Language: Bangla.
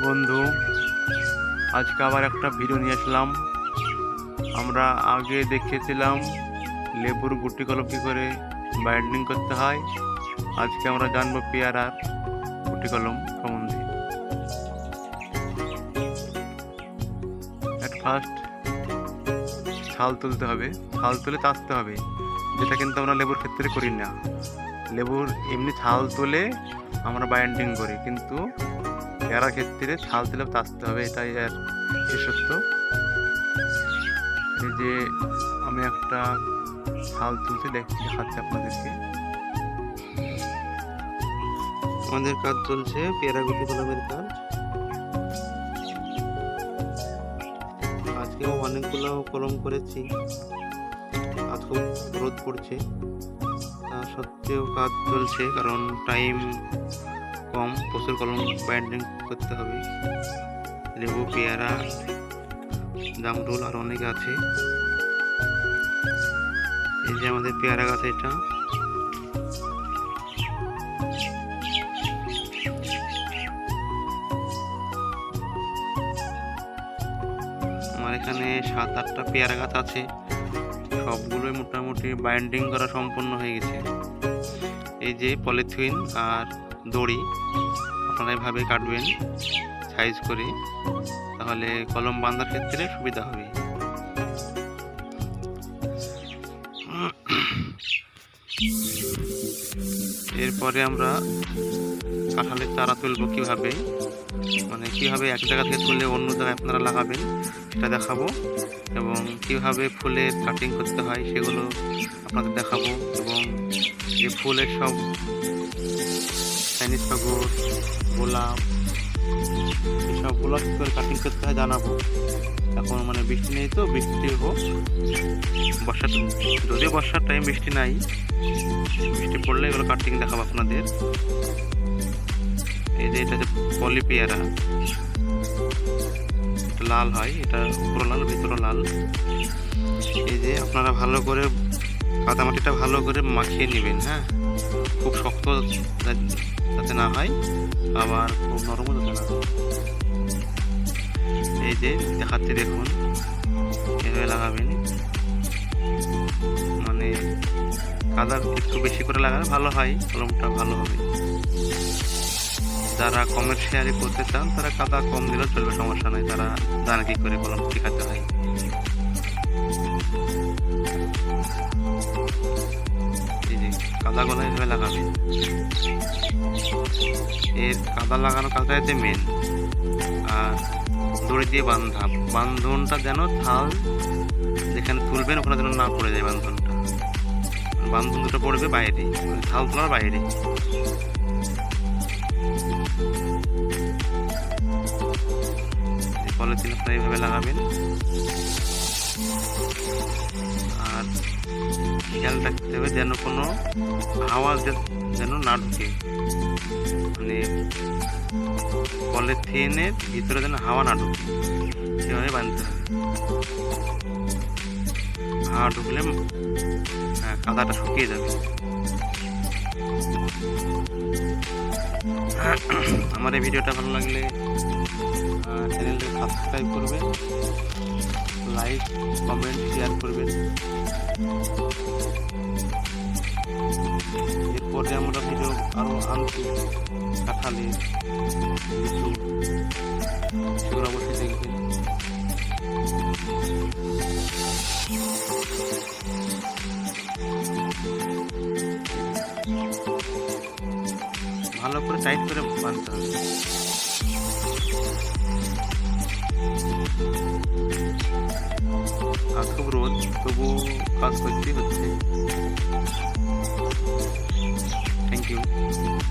বন্ধু, আজকে আবার একটা ভিডিও নিয়ে আসলাম। আমরা আগে দেখেছিলাম লেবুর গুটি কলম কী করে বাইন্ডিং করতে হয়। আজকে আমরা জানবো পেয়ারার গুটি কলম সম্বন্ধে। অ্যাট ফার্স্ট ছাল তুলতে হবে, ছাল তুলে চাচতে হবে, যেটা কিন্তু আমরা লেবুর ক্ষেত্রে করি না। লেবুর এমনি ছাল তুলে আমরা বাইন্ডিং করি, কিন্তু পেয়ারার ক্ষেত্রে ছাল তুলে চাচতে হবে, এটাই এর বিশেষত্ব। এই যে আমি একটা ছাল তুলতে দেখাচ্ছি আপনাদেরকে। আমাদের কাজ চলছে পেয়ারা গুটি কলমের কাজ। আজকে অনেকগুলো কলম করেছি, আজ খুব রোদ পড়ছে, তা সত্ত্বেও কাজ চলছে, কারণ টাইম কম, প্রচুর কলম বাইন্ডিং করতে হবে। লেবু, পেয়ারা, জামরুল আর অনেক আছে। এই যে আমাদের পেয়ারা গাছ, এটা আমার এখানে 7-8টা পেয়ারা গাছ আছে, সবগুলোই মোটামুটি বাইন্ডিং করা সম্পূর্ণ হয়ে গেছে। এই যে পলিথিন আর দড়ি আপনারা এভাবে কাটবেন সাইজ করে, তাহলে কলম বাঁধার ক্ষেত্রে সুবিধা হবে। এরপরে আমরা কাঁঠালের চারা তুলব কিভাবে, মানে কিভাবে এক জায়গা থেকে তুলে অন্য জায়গায় আপনারা লাগাবেন সেটা দেখাবো, এবং কিভাবে ফুলের কাটিং করতে হয় সেগুলো আপনাদের দেখাবো, এবং যে ফুলের সব চাইনিজ পাগড়, গোলাপ, এসবগুলো কী করে কাটিং করতে হয় জানাবো। এখন মানে বৃষ্টি নেই, তো বৃষ্টি হোক, বর্ষার যদিও বর্ষার টাইম বৃষ্টি নাই, বৃষ্টি পড়লে এগুলো কাটিং দেখাবো আপনাদের। এই যে এটা যে পলি পেয়ারা, এটা লাল হয়, এটা উপরও লাল ভিতরও লাল। এই যে আপনারা ভালো করে কাদামাটিটা ভালো করে মাখিয়ে নেবেন, হ্যাঁ, খুব শক্ত যাতে না হয়, আবার খুব নরমও যাতে না হয়। এই যে দেখাচ্ছি দেখুন, এভাবে লাগাবেন, মানে কাদা একটু বেশি করে লাগালে ভালো হয়, কলমটা ভালো হবে। যারা কমার্শিয়ালি করতে চান তারা কাদা কম দিলেও চলবে, সমস্যা নয়, তারা জানে কি করে কলম টিকাতে হয়। এই যে কাদা গোলা এভাবে লাগাবে, এর কাদা লাগানো কাজটাতে মেন। আর দড়ি দিয়ে বান্ধনটা যেন থাল যেখানে তুলবেন ওখানে যেন না পড়ে যায়, বান্ধন দুটো পড়বে বাইরে, থাল তোলার বাইরে। পলিথিন আপনারা এইভাবে লাগাবেন, আর খেয়াল রাখতে হবে যেন কোনো হাওয়া যেন না ঢুকে, মানে পলিথিনের ভিতরে যেন হাওয়া না ঢুকে, সেভাবে বাঁধতে হবে। হাওয়া ঢুকলে কাদাটা শুকিয়ে যাবে। আমার এই ভিডিওটা ভালো লাগলে চ্যানেলটা সাবস্ক্রাইব করবেন, লাইক, কমেন্ট, শেয়ার করবেন। এরপরে আমরা ভিডিও আরও আনছি কাঁঠালের, সেগুলো অবশ্যই দেখবেন। ভালো করে টাইট করে বাঁধতে হবে। আর খুব রোদ, তবু কাজ করতেই হচ্ছে। Thank you.